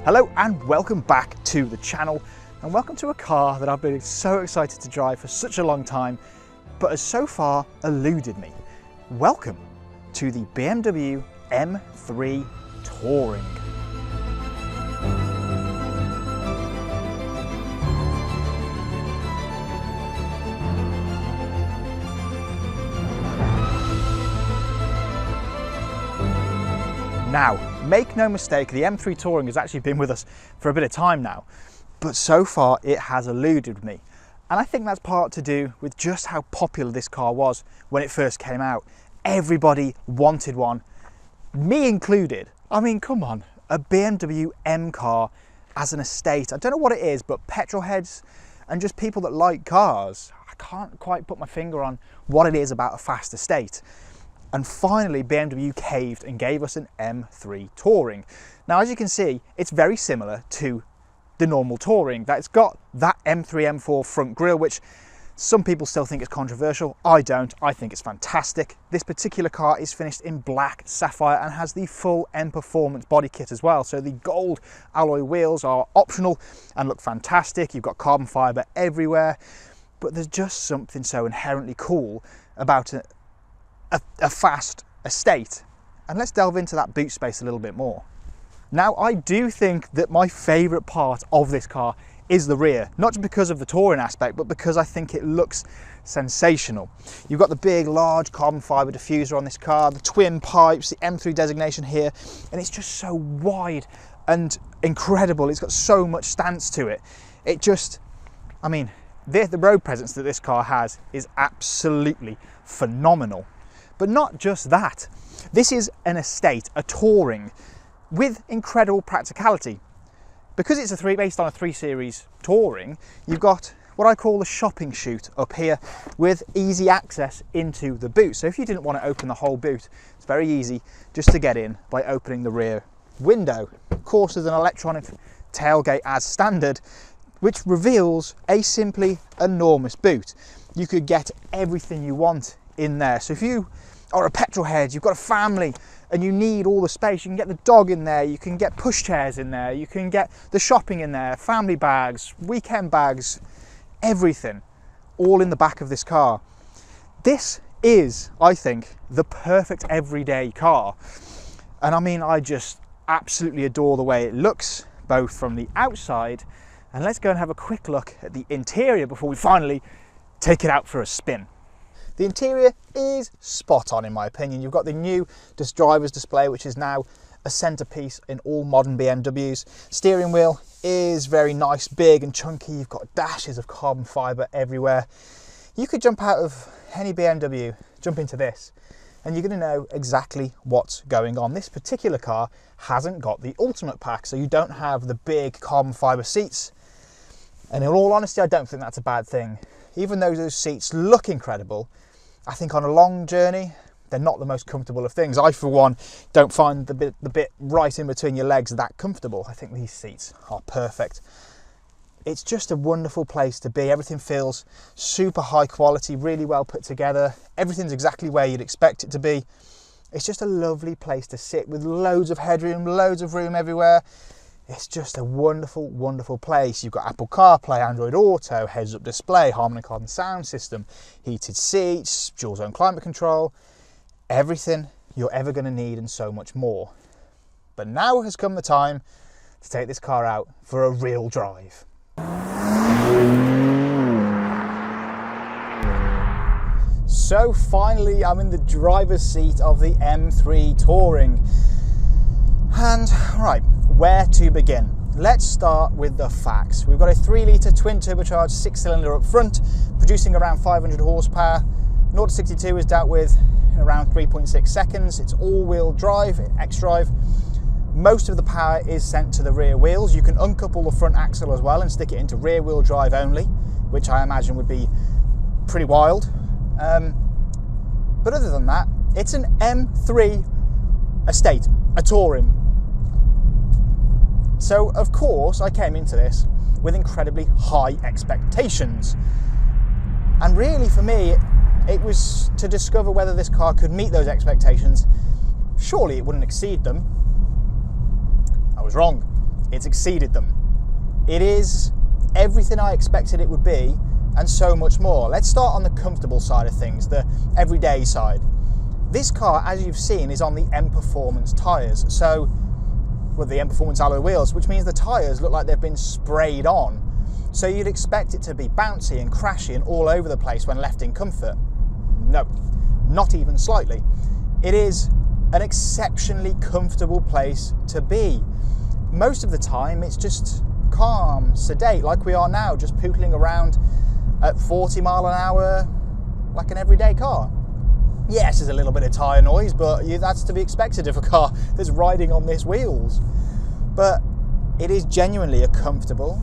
Hello and welcome back to the channel, and welcome to a car that I've been so excited to drive for such a long time, but has so far eluded me. Welcome to the BMW M3 Touring. Now, make no mistake, the M3 Touring has actually been with us for a bit of time now, but so far it has eluded me. And I think that's part to do with just how popular this car was when it first came out. Everybody wanted one, me included. I mean, come on, a BMW M car as an estate. I don't know what it is, but petrol heads and just people that like cars, I can't quite put my finger on what it is about a fast estate. And finally, BMW caved and gave us an M3 Touring. Now, as you can see, it's very similar to the normal Touring. It's got that M3 M4 front grille, which some people still think is controversial. I don't. I think it's fantastic. This particular car is finished in Black Sapphire and has the full M Performance body kit as well. So the gold alloy wheels are optional and look fantastic. You've got carbon fibre everywhere. But there's just something so inherently cool about a fast estate. And let's delve into that boot space a little bit more. Now, I do think that my favourite part of this car is the rear, not just because of the touring aspect, but because I think it looks sensational. You've got the big, large carbon fibre diffuser on this car, the twin pipes, the M3 designation here, and it's just so wide and incredible. It's got so much stance to it. It just, I mean, the road presence that this car has is absolutely phenomenal. But not just that. This is an estate, a touring, with incredible practicality. Because it's based on a 3 Series Touring, you've got what I call the shopping chute up here with easy access into the boot. So if you didn't want to open the whole boot, it's very easy just to get in by opening the rear window. Of course, there's an electronic tailgate as standard, which reveals a simply enormous boot. You could get everything you want in there. So if you are a petrol head, you've got a family and you need all the space, you can get the dog in there, you can get pushchairs in there, you can get the shopping in there, family bags, weekend bags, everything, all in the back of this car. This is, I think, the perfect everyday car. And I mean, I just absolutely adore the way it looks, both from the outside, and let's go and have a quick look at the interior before we finally take it out for a spin. The interior is spot on in my opinion. You've got the new driver's display, which is now a centerpiece in all modern BMWs. Steering wheel is very nice, big and chunky. You've got dashes of carbon fibre everywhere. You could jump out of any BMW, jump into this, and you're going to know exactly what's going on. This particular car hasn't got the Ultimate Pack, so you don't have the big carbon fibre seats. And in all honesty, I don't think that's a bad thing. Even though those seats look incredible, I think on a long journey, they're not the most comfortable of things. I, for one, don't find the bit right in between your legs that comfortable. I think these seats are perfect. It's just a wonderful place to be. Everything feels super high quality, really well put together. Everything's exactly where you'd expect it to be. It's just a lovely place to sit with loads of headroom, loads of room everywhere. It's just a wonderful, wonderful place. You've got Apple CarPlay, Android Auto, heads-up display, Harman Kardon sound system, heated seats, dual zone climate control, everything you're ever going to need and so much more. But now has come the time to take this car out for a real drive. So finally, I'm in the driver's seat of the M3 Touring. And right, where to begin? Let's start with the facts. We've got a 3-litre twin turbocharged 6-cylinder up front, producing around 500 horsepower. 0 to 62 is dealt with in around 3.6 seconds. It's all-wheel drive, X-drive. Most of the power is sent to the rear wheels. You can uncouple the front axle as well and stick it into rear-wheel drive only, which I imagine would be pretty wild. But other than that, it's an M3 estate, a touring. So of course I came into this with incredibly high expectations. And really for me, it was to discover whether this car could meet those expectations. Surely it wouldn't exceed them. I was wrong. it's exceeded them. It is everything I expected it would be, and so much more. Let's start on the comfortable side of things, the everyday side. This car, as you've seen, is on the M Performance tyres. So, with the M Performance alloy wheels, which means the tyres look like they've been sprayed on. So you'd expect it to be bouncy and crashy and all over the place when left in comfort. No, not even slightly. It is an exceptionally comfortable place to be. Most of the time, it's just calm, sedate, like we are now, just pootling around at 40 mile an hour like an everyday car. Yes, there's a little bit of tyre noise, but that's to be expected of a car that's riding on these wheels. But it is genuinely a comfortable,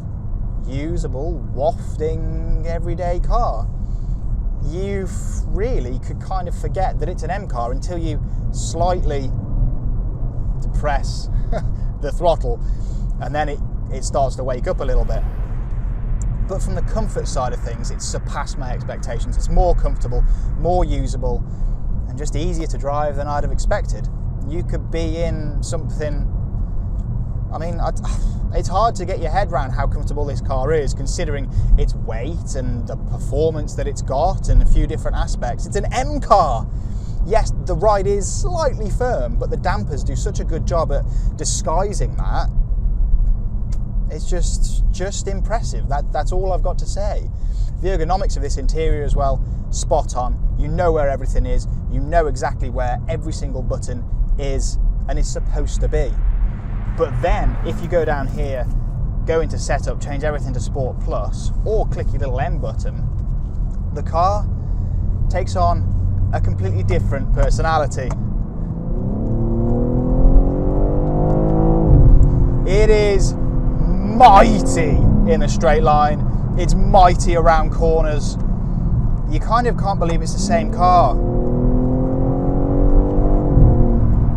usable, wafting, everyday car. You really could kind of forget that it's an M car until you slightly depress the throttle, and then it starts to wake up a little bit. But from the comfort side of things, it's surpassed my expectations. It's more comfortable, more usable, and just easier to drive than I'd have expected. You could be in something, I mean, it's hard to get your head around how comfortable this car is, considering its weight and the performance that it's got and a few different aspects. It's an M car. Yes, the ride is slightly firm, but the dampers do such a good job at disguising that. It's just impressive. That's all I've got to say. The ergonomics of this interior as well, spot on. You know where everything is. You know exactly where every single button is and is supposed to be. But then, if you go down here, go into setup, change everything to Sport Plus, or click your little M button, the car takes on a completely different personality. It is mighty in a straight line. It's mighty around corners. You kind of can't believe it's the same car.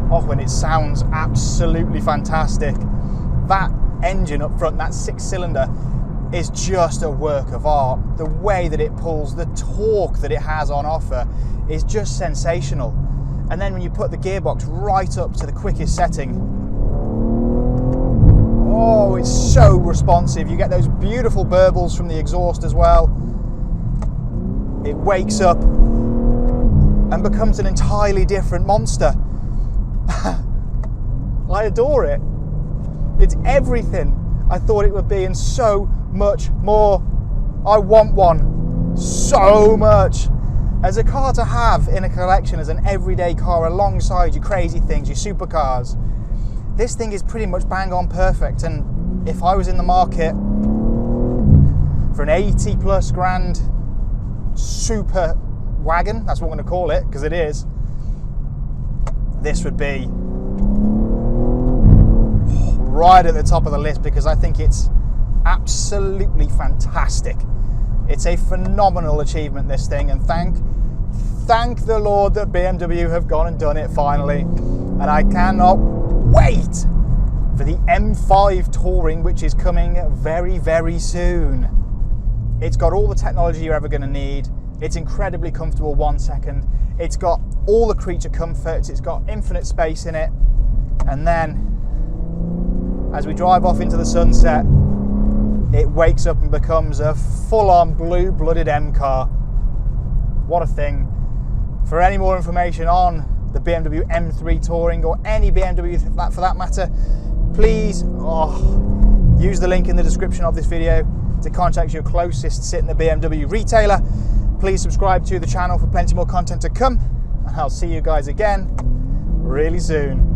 Oh, when it sounds absolutely fantastic. That engine up front, that 6-cylinder, is just a work of art. The way that it pulls, the torque that it has on offer is just sensational. And then when you put the gearbox right up to the quickest setting, oh, it's so responsive. You get those beautiful burbles from the exhaust as well. It wakes up and becomes an entirely different monster. I adore it. It's everything I thought it would be and so much more. I want one so much. As a car to have in a collection as an everyday car alongside your crazy things, your supercars, this thing is pretty much bang on perfect. And if I was in the market for an 80 plus grand super wagon, that's what I'm going to call it because it is, this would be right at the top of the list because I think it's absolutely fantastic. It's a phenomenal achievement, this thing, and thank the Lord that BMW have gone and done it finally. And I cannot wait for the M5 Touring, which is coming very, very soon. It's got all the technology you're ever going to need. It's incredibly comfortable, 1 second. It's got all the creature comforts. It's got infinite space in it. And then, as we drive off into the sunset, it wakes up and becomes a full-on blue-blooded M car. What a thing. For any more information on the BMW M3 Touring, or any BMW for that matter, please use the link in the description of this video to contact your closest sitting BMW retailer. Please subscribe to the channel for plenty more content to come, and I'll see you guys again really soon.